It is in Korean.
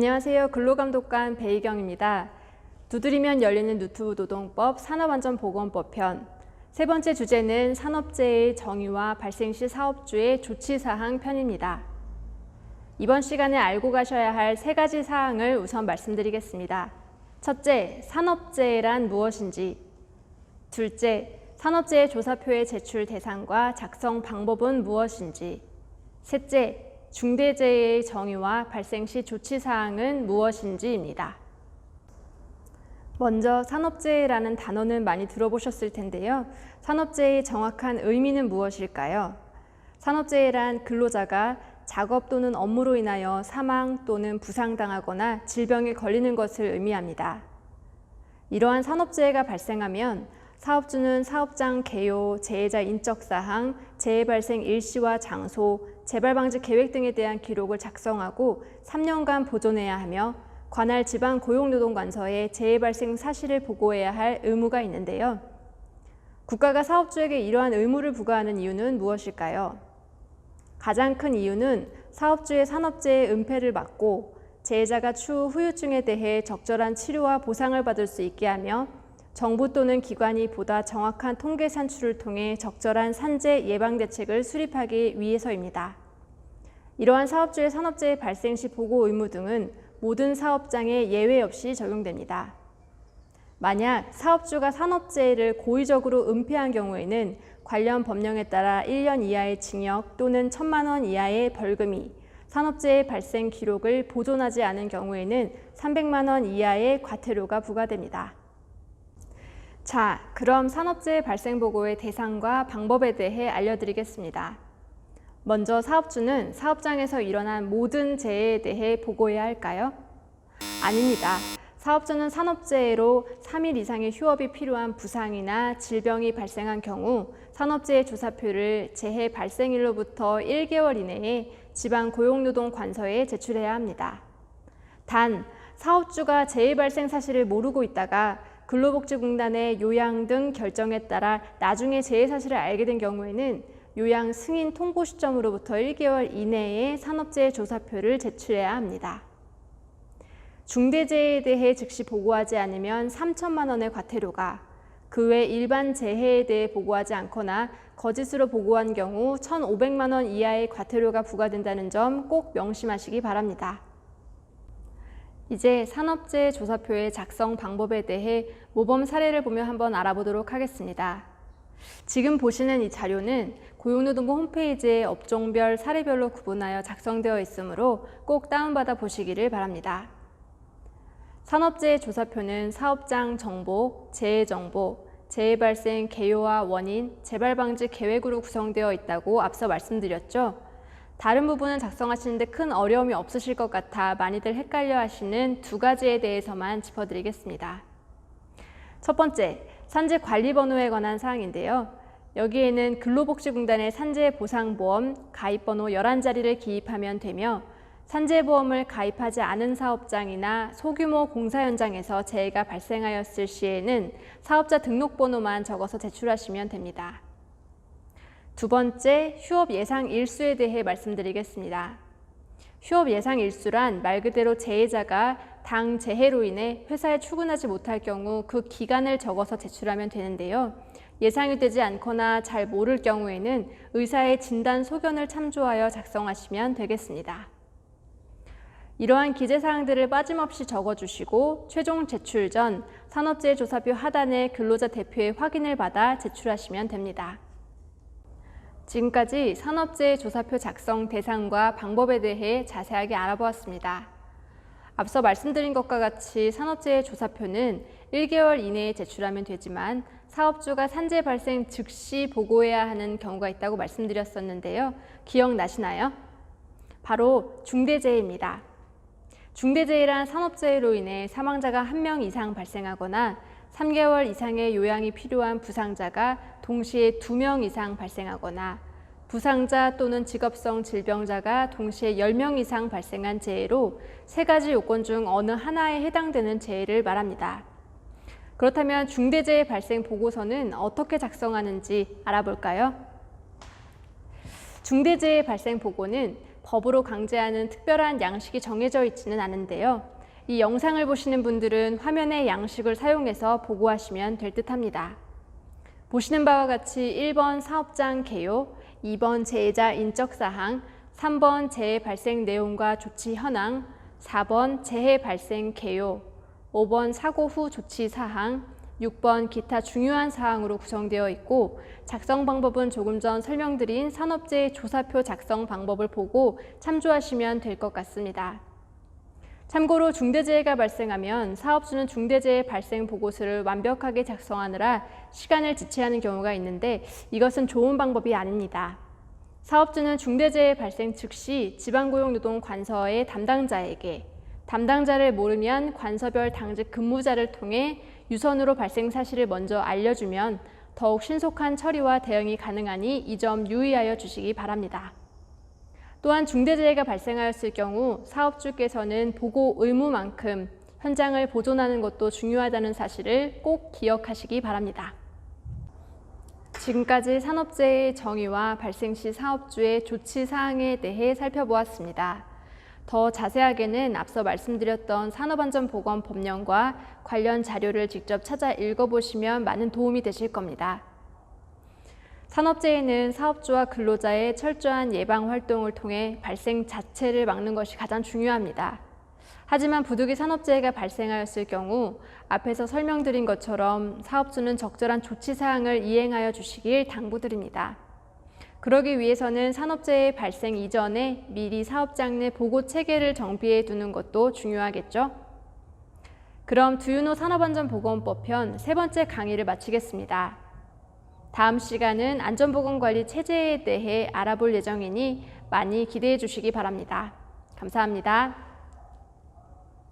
안녕하세요. 근로감독관 배희경입니다. 두드리면 열리는 유튜브 노동법 산업안전보건법 편. 세 번째 주제는 산업재해의 정의와 발생 시 사업주의 조치사항 편입니다. 이번 시간에 알고 가셔야 할 세 가지 사항을 우선 말씀드리겠습니다. 첫째, 산업재해란 무엇인지. 둘째, 산업재해 조사표의 제출 대상과 작성 방법은 무엇인지. 셋째, 중대재해의 정의와 발생 시 조치사항은 무엇인지입니다. 먼저 산업재해라는 단어는 많이 들어보셨을 텐데요. 산업재해의 정확한 의미는 무엇일까요? 산업재해란 근로자가 작업 또는 업무로 인하여 사망 또는 부상당하거나 질병에 걸리는 것을 의미합니다. 이러한 산업재해가 발생하면 사업주는 사업장 개요, 재해자 인적사항, 재해 발생 일시와 장소, 재발방지 계획 등에 대한 기록을 작성하고 3년간 보존해야 하며 관할 지방 고용노동관서에 재해 발생 사실을 보고해야 할 의무가 있는데요. 국가가 사업주에게 이러한 의무를 부과하는 이유는 무엇일까요? 가장 큰 이유는 사업주의 산업재해 은폐를 막고 재해자가 추후 후유증에 대해 적절한 치료와 보상을 받을 수 있게 하며 정부 또는 기관이 보다 정확한 통계 산출을 통해 적절한 산재 예방 대책을 수립하기 위해서입니다. 이러한 사업주의 산업재해 발생 시 보고 의무 등은 모든 사업장에 예외 없이 적용됩니다. 만약 사업주가 산업재해를 고의적으로 은폐한 경우에는 관련 법령에 따라 1년 이하의 징역 또는 1,000만 원 이하의 벌금이, 산업재해 발생 기록을 보존하지 않은 경우에는 300만 원 이하의 과태료가 부과됩니다. 자, 그럼 산업재해 발생 보고의 대상과 방법에 대해 알려드리겠습니다. 먼저 사업주는 사업장에서 일어난 모든 재해에 대해 보고해야 할까요? 아닙니다. 사업주는 산업재해로 3일 이상의 휴업이 필요한 부상이나 질병이 발생한 경우 산업재해 조사표를 재해 발생일로부터 1개월 이내에 지방 고용노동관서에 제출해야 합니다. 단, 사업주가 재해 발생 사실을 모르고 있다가 근로복지공단의 요양 등 결정에 따라 나중에 재해 사실을 알게 된 경우에는 요양 승인 통보 시점으로부터 1개월 이내에 산업재해 조사표를 제출해야 합니다. 중대재해에 대해 즉시 보고하지 않으면 3,000만 원의 과태료가, 그 외 일반 재해에 대해 보고하지 않거나 거짓으로 보고한 경우 1,500만 원 이하의 과태료가 부과된다는 점 꼭 명심하시기 바랍니다. 이제 산업재해 조사표의 작성 방법에 대해 모범 사례를 보며 한번 알아보도록 하겠습니다. 지금 보시는 이 자료는 고용노동부 홈페이지에 업종별 사례별로 구분하여 작성되어 있으므로 꼭 다운받아 보시기를 바랍니다. 산업재해 조사표는 사업장 정보, 재해 정보, 재해 발생 개요와 원인, 재발방지 계획으로 구성되어 있다고 앞서 말씀드렸죠. 다른 부분은 작성하시는데 큰 어려움이 없으실 것 같아 많이들 헷갈려 하시는 두 가지에 대해서만 짚어드리겠습니다. 첫 번째, 산재 관리 번호에 관한 사항인데요. 여기에는 근로복지공단의 산재보상보험 가입번호 11자리를 기입하면 되며 산재보험을 가입하지 않은 사업장이나 소규모 공사 현장에서 재해가 발생하였을 시에는 사업자 등록번호만 적어서 제출하시면 됩니다. 두 번째, 휴업 예상 일수에 대해 말씀드리겠습니다. 휴업 예상 일수란 말 그대로 재해자가 당 재해로 인해 회사에 출근하지 못할 경우 그 기간을 적어서 제출하면 되는데요. 예상이 되지 않거나 잘 모를 경우에는 의사의 진단 소견을 참조하여 작성하시면 되겠습니다. 이러한 기재사항들을 빠짐없이 적어주시고 최종 제출 전 산업재해 조사표 하단에 근로자 대표의 확인을 받아 제출하시면 됩니다. 지금까지 산업재해 조사표 작성 대상과 방법에 대해 자세하게 알아보았습니다. 앞서 말씀드린 것과 같이 산업재해 조사표는 1개월 이내에 제출하면 되지만 사업주가 산재 발생 즉시 보고해야 하는 경우가 있다고 말씀드렸었는데요. 기억나시나요? 바로 중대재해입니다. 중대재해란 산업재해로 인해 사망자가 1명 이상 발생하거나 3개월 이상의 요양이 필요한 부상자가 동시에 2명 이상 발생하거나 부상자 또는 직업성 질병자가 동시에 10명 이상 발생한 재해로 세 가지 요건 중 어느 하나에 해당되는 재해를 말합니다. 그렇다면 중대재해 발생 보고서는 어떻게 작성하는지 알아볼까요? 중대재해 발생 보고는 법으로 강제하는 특별한 양식이 정해져 있지는 않은데요. 이 영상을 보시는 분들은 화면의 양식을 사용해서 보고하시면 될 듯합니다. 보시는 바와 같이 1번 사업장 개요, 2번 재해자 인적사항, 3번 재해 발생 내용과 조치 현황, 4번 재해 발생 개요, 5번 사고 후 조치 사항, 6번 기타 중요한 사항으로 구성되어 있고 작성 방법은 조금 전 설명드린 산업재해 조사표 작성 방법을 보고 참조하시면 될 것 같습니다. 참고로 중대재해가 발생하면 사업주는 중대재해 발생 보고서를 완벽하게 작성하느라 시간을 지체하는 경우가 있는데 이것은 좋은 방법이 아닙니다. 사업주는 중대재해 발생 즉시 지방고용노동관서의 담당자에게, 담당자를 모르면 관서별 당직 근무자를 통해 유선으로 발생 사실을 먼저 알려주면 더욱 신속한 처리와 대응이 가능하니 이 점 유의하여 주시기 바랍니다. 또한 중대재해가 발생하였을 경우 사업주께서는 보고 의무만큼 현장을 보존하는 것도 중요하다는 사실을 꼭 기억하시기 바랍니다. 지금까지 산업재해의 정의와 발생 시 사업주의 조치 사항에 대해 살펴보았습니다. 더 자세하게는 앞서 말씀드렸던 산업안전보건 법령과 관련 자료를 직접 찾아 읽어보시면 많은 도움이 되실 겁니다. 산업재해는 사업주와 근로자의 철저한 예방 활동을 통해 발생 자체를 막는 것이 가장 중요합니다. 하지만 부득이 산업재해가 발생하였을 경우 앞에서 설명드린 것처럼 사업주는 적절한 조치 사항을 이행하여 주시길 당부드립니다. 그러기 위해서는 산업재해 발생 이전에 미리 사업장 내 보고 체계를 정비해 두는 것도 중요하겠죠? 그럼 두유노 산업안전보건법 편 3번째 강의를 마치겠습니다. 다음 시간은 안전보건관리 체제에 대해 알아볼 예정이니 많이 기대해 주시기 바랍니다. 감사합니다.